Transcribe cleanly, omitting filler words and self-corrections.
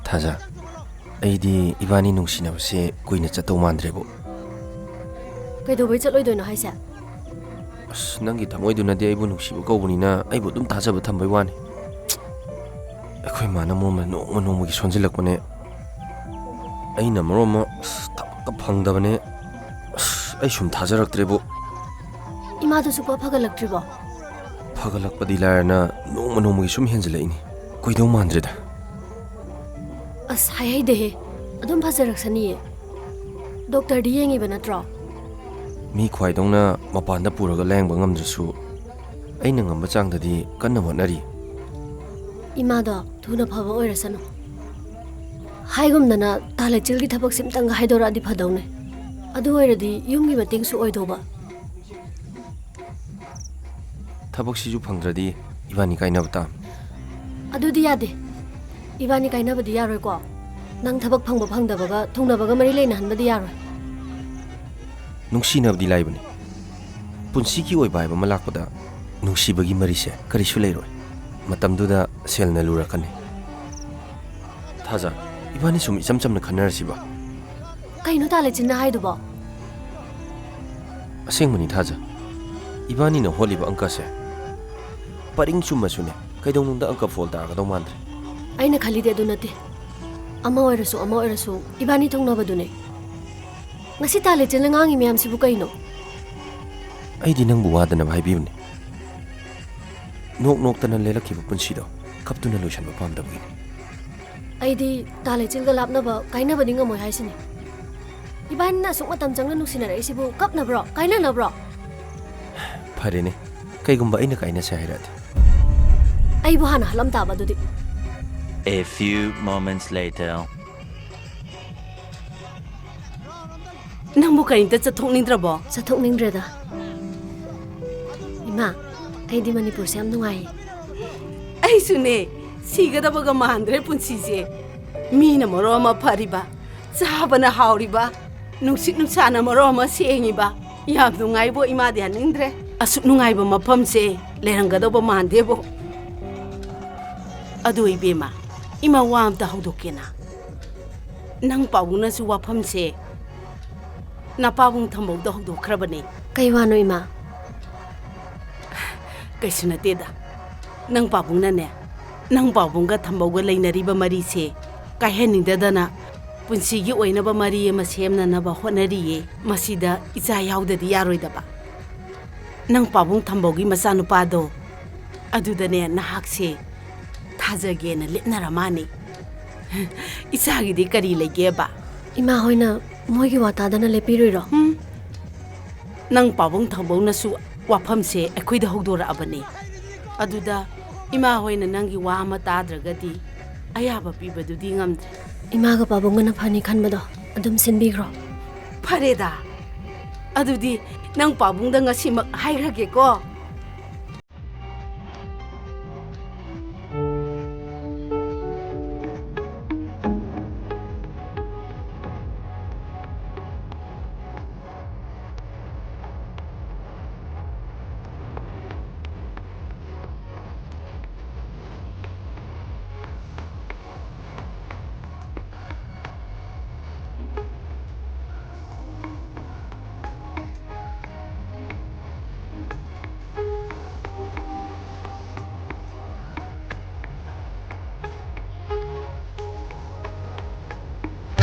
타자, ꯑꯩꯗꯤ 이반이 ꯅꯨꯡꯁꯤꯅꯕꯁꯦ ꯀꯨꯏꯅ ꯆꯠꯇꯧ ꯃꯥꯟꯗ꯭ꯔꯦꯕꯣ. ꯀꯩꯗꯧꯕꯩ ꯆꯠꯂꯣꯏꯗꯣꯏꯅꯣ ꯍꯥꯏꯁꯦ? ꯑꯁ ꯅꯪꯒꯤ ꯊꯃꯣꯏꯗꯨꯅꯗꯤ ꯑꯩꯕꯨ ꯅꯨꯡꯁꯤꯕ ꯀꯧꯕꯅꯤꯅ ꯑꯩꯕꯨ ꯑꯗꯨꯝ ꯊꯥꯖꯕ ꯊꯝꯕꯩ ꯋꯥꯅꯤ. ꯑꯩꯈꯣꯏ ꯃꯥꯅ ꯃꯔꯣꯝ ꯅꯣꯡꯃ ꯅꯣꯡꯃꯒꯤ ꯁꯣꯟꯖꯤꯜꯂꯛꯄꯅꯦ. ꯑꯩꯅ ꯃꯔꯣꯝ ꯊꯕꯛꯀ ꯐꯪꯗꯕꯅꯦ. ꯑꯩ ꯁꯨꯝ ꯊꯥꯖꯔꯛꯇ꯭ꯔꯦꯕꯣ. 이마도 ꯁꯨꯛꯐ ꯐꯒꯠꯂꯛꯇ꯭ꯔꯤꯕꯣ? ꯐꯒꯠꯂꯛꯄꯗꯤ ꯂꯥꯏꯔꯅ ꯅꯣꯡꯃ ꯅꯣꯡꯃꯒꯤ ꯁꯨꯝ ꯍꯦꯟꯖꯤꯜꯂꯛꯏꯅꯤ. ꯀꯨꯏꯗꯧ ꯃꯥꯟꯗ꯭ꯔꯦꯗ. ꯑꯁ ꯍꯥꯏꯍꯩꯗꯦꯍꯦ. ꯑꯗꯨꯝ ꯐꯖꯔꯛꯁꯅꯤꯌꯦ. ꯗꯣꯛꯇꯔꯗꯤ ꯌꯦꯡꯉꯤꯕ ꯅꯠꯇ꯭ꯔꯣ? ꯃꯤ ꯈ꯭ꯋꯥꯏꯗꯧꯅ ꯃꯄꯥꯟꯗ ꯄꯨꯔꯒ ꯂꯥꯌꯦꯡꯕ ꯉꯝꯗ꯭ꯔꯁꯨ ꯑꯩꯅ ꯉꯝꯕ ꯆꯥꯡꯗꯗꯤ ꯀꯟꯅ ꯍꯣꯠꯅꯔꯤ. 이마도 ꯊꯨꯅ ꯐꯕ ꯑꯣꯏꯔꯁꯅꯨ. 하이ꯒꯨꯝꯗꯅ ꯇꯥꯂꯩꯆꯤꯜꯒꯤ ꯊꯕꯛꯁꯤ ꯑꯝꯇꯪꯒ ꯍꯥꯏꯗꯣꯔꯛꯑꯗꯤ ꯐꯗꯧꯅꯦ. ꯑꯗꯨ ꯑꯣꯏꯔꯗꯤ ꯌꯨꯝꯒꯤ ꯃꯇꯦꯡꯁꯨ ꯑꯣꯏꯗꯧꯕ. ꯊꯕꯛꯁꯤꯁꯨ ꯐꯪꯗ꯭ꯔꯗꯤ 이반이 ꯀꯥꯏꯅꯕ ꯇꯥꯕꯅꯤ. ꯑꯗꯨꯗꯤ ꯌꯥꯗꯦ. 이반이 ꯀꯥꯏꯅꯕꯗꯤ ꯌꯥꯔꯣꯏꯀꯣ. ꯅꯪ ꯊꯕꯛ ꯐꯪꯕ ꯐꯪꯗꯕꯒ ꯊꯨꯡꯅꯕꯒ ꯃꯔꯤ ꯂꯩꯅꯍꯟꯕꯗꯤ ꯌꯥꯔꯣꯏ. ꯅꯨꯡꯁꯤꯅꯕꯗꯤ ꯂꯥꯏꯕꯅꯤ. ꯄꯨꯟꯁꯤꯒꯤ ꯑꯣꯏꯕ ꯍꯥꯏꯕ ꯑꯃ ꯂꯥꯛꯄꯗ ꯅꯨꯡꯁꯤꯕꯒꯤ ꯃꯔꯤꯁꯦ ꯀꯔꯤꯁꯨ ꯂꯩꯔꯣꯏ. ꯃꯇꯝꯗꯨꯗ ꯁꯦꯜꯅ ꯂꯨꯔꯛꯀꯅꯤ. ꯊꯥꯖ, 이반이 ꯁꯨꯝ 이ꯆꯝ ꯆꯝꯅ ꯈꯟꯅꯔꯁꯤꯕ. ꯀꯩꯅꯣ ꯇꯥꯂꯩꯆꯤꯟꯅ ꯍꯥꯏꯗꯨꯕꯣ? ꯑꯁꯦꯡꯕꯅꯤ ꯊꯥꯖ. 이반이ꯅ ꯍꯣꯠꯂꯤꯕ ꯑꯪꯀꯁꯦ ꯄꯔꯤꯡ ꯆꯨꯝꯃꯁꯨꯅꯦ ꯀꯩꯗꯧꯅꯨꯡꯗ ꯑꯪꯀ ꯐꯣꯜ ꯇꯥꯒꯗꯧ ꯃꯥꯟꯗ꯭ꯔꯦ. ꯑꯩꯅ ꯈꯜꯂꯤꯗꯤ ꯑꯗꯨ ꯅꯠꯇꯦ. ꯑꯃ ꯑꯣꯏꯔꯁꯨ 이반이 ꯊꯨꯡꯅꯕꯗꯨꯅꯦ. ꯉꯁꯤ ꯇꯥꯂꯩꯆꯤꯟꯅ ꯉꯥꯡꯉꯤ ꯃꯌꯥꯝꯁꯤꯕꯨ ꯀꯩꯅꯣ? ꯑꯩꯗꯤ ꯅꯪꯕꯨ ꯋꯥꯗꯅꯕ ꯍꯥꯏꯕꯤꯕꯅꯤ. ꯅꯣꯛ ꯅꯣꯛꯇꯅ ꯂꯦꯜꯂꯛꯈꯤꯕ ꯄꯨꯟꯁꯤꯗꯣ ꯀꯞꯇꯨꯅ ꯂꯣꯏꯁꯟꯕ ꯄꯥꯝꯗꯕꯒꯤꯅꯤ. ꯑꯩꯗꯤ ꯇꯥꯂꯩꯆꯤꯜꯒ ꯂꯥꯞꯅꯕ ꯀꯥꯏꯅꯕꯗꯤ ꯉꯝꯃꯣꯏ ꯍꯥꯏꯁꯤꯅꯤ. 이반이나 ꯑꯁꯨꯛ ꯃꯇꯝ ꯆꯪꯅ ꯅꯨꯡꯁꯤꯅꯔꯛꯏꯁꯤꯕꯨ ꯀꯞꯅꯕ꯭ꯔꯣ? ꯀꯥꯏꯅꯅꯕ꯭ꯔꯣ? ꯐꯔꯦꯅꯦ. ꯀꯩꯒꯨꯝꯕ ꯑꯩꯅ ꯀꯥꯏꯅꯁꯦ ꯍꯥꯏꯔꯛꯑꯗꯤ? ꯑꯩꯕꯨ ꯍꯥꯟꯅ ꯍꯜꯂꯝ ꯇꯥꯕ ꯑꯗꯨꯗꯤ. A few moments later. ꯅꯪꯕꯨ ꯀꯔꯤꯝꯇ ꯆꯠꯊꯣꯛꯅꯤꯡꯗ꯭ꯔꯕꯣ? ꯆꯠꯊꯣꯛꯅꯤꯡꯗ꯭ꯔꯦꯗ. 이마, ꯑꯩꯗꯤ ꯃꯅꯤꯄꯨꯔꯁꯦ ꯌꯥꯝ ꯅꯨꯡꯉꯥꯏꯌꯦ. ꯑꯩꯁꯨꯅꯦ. ꯁꯤꯒꯗꯕꯒ ꯃꯥꯟꯗ꯭ꯔꯦ ꯄꯨꯟꯁꯤꯁꯦ. ꯃꯤꯅ ꯃꯔꯣ ꯑꯃ ꯐꯔꯤꯕ, ꯆꯥꯕꯅ ꯍꯥꯎꯔꯤꯕ, ꯅꯨꯡꯁꯤꯠ ꯅꯨꯡꯁꯥꯅ ꯃꯔꯣ ꯑꯃ ꯁꯦꯡꯉꯤꯕ. ꯌꯥꯝ ꯅꯨꯡꯉꯥꯏꯕꯣ ꯏꯃꯥꯗꯤ ꯍꯟꯅꯤꯡꯗ꯭ꯔꯦ. ꯑꯁꯨꯛ ꯅꯨꯡꯉꯥꯏꯕ ꯃꯐꯝꯁꯦ ꯂꯩꯔꯝꯒꯗꯧꯕ ꯃꯥꯟꯗꯦꯕꯣ. ꯑꯗꯨ 이ꯕꯦꯝꯃ, 이마 ꯋꯥ ꯑꯝꯇ ꯍꯧꯗꯣꯛꯀꯦꯅ. ꯅꯪ ꯄꯥꯕꯨꯡꯅꯁꯨ ꯋꯥꯐꯝꯁꯦ ꯅꯄꯥꯕꯨꯡ ꯊꯝꯕꯧꯗ ꯍꯧꯗꯣꯛꯈ꯭ꯔꯕꯅꯦ. ꯀꯩ ꯋꯥꯅꯣ 이마? ꯀꯩꯁꯨ ꯅꯠꯇꯦꯗ. ꯅꯪ ꯄꯥꯕꯨꯡꯅꯅꯦ, ꯅꯪ ꯄꯥꯕꯨꯡꯒ ꯊꯝꯕꯧꯒ ꯂꯩꯅꯔꯤꯕ ꯃꯔꯤꯁꯦ ꯀꯥꯏꯍꯟꯅꯤꯡꯗꯗꯅ ꯄꯨꯟꯁꯤꯒꯤ ꯑꯣꯏꯅꯕ ꯃꯔꯤ ꯑꯃ ꯁꯦꯝꯅꯅꯕ ꯍꯣꯠꯅꯔꯤꯌꯦ. ꯃꯁꯤꯗ ꯏꯆꯥ ꯌꯥꯎꯗꯗꯤ ꯌꯥꯔꯣꯏꯗꯕ. ꯅꯪ ꯄꯥꯕꯨꯡ ꯊꯝꯕꯧꯒꯤ ꯃꯆꯥꯅꯨꯄꯥꯗꯣ ꯑꯗꯨꯗꯅꯦ ꯅꯍꯥꯛꯁꯦ ꯊꯥꯖꯒꯦꯅ ꯂꯤꯠꯅꯔ ꯃꯥꯅꯤ. ꯏꯆꯥꯒꯤꯗꯤ ꯀꯔꯤ ꯂꯩꯒꯦꯕ? 이마 ꯍꯣꯏꯅ ꯃꯣꯏꯒꯤ ꯋꯥ ꯇꯥꯗꯅ ꯂꯦꯞꯄꯤꯔꯣꯏꯔꯣ? ꯅꯪ ꯄꯥꯕꯨꯡ ꯊꯝꯕꯧꯅꯁꯨ ꯋꯥꯐꯝꯁꯦ ꯑꯩꯈꯣꯏꯗ ꯍꯧꯗꯣꯔꯛꯑꯕꯅꯦ. ꯑꯗꯨꯗ ꯏꯃꯥ ꯍꯣꯏꯅ ꯅꯪꯒꯤ ꯋꯥ ꯑꯃ ꯇꯥꯗ꯭ꯔꯒꯗꯤ ꯑꯌꯥꯕ ꯄꯤꯕꯗꯨꯗꯤ ꯉꯝꯗ꯭ꯔꯦ. 이마ꯒ ꯄꯥꯕꯨꯡꯒꯅ ꯐꯅꯤ ꯈꯟꯕꯗꯣ ꯑꯗꯨꯝ ꯁꯤꯟꯕꯤꯈ꯭ꯔꯣ. ꯐꯔꯦꯗ. ꯑꯗꯨꯗꯤ ꯅꯪ ꯄꯥꯕꯨꯡꯗ ꯉꯁꯤꯃꯛ ꯍꯥꯏꯈ꯭ꯔꯒꯦꯀꯣ.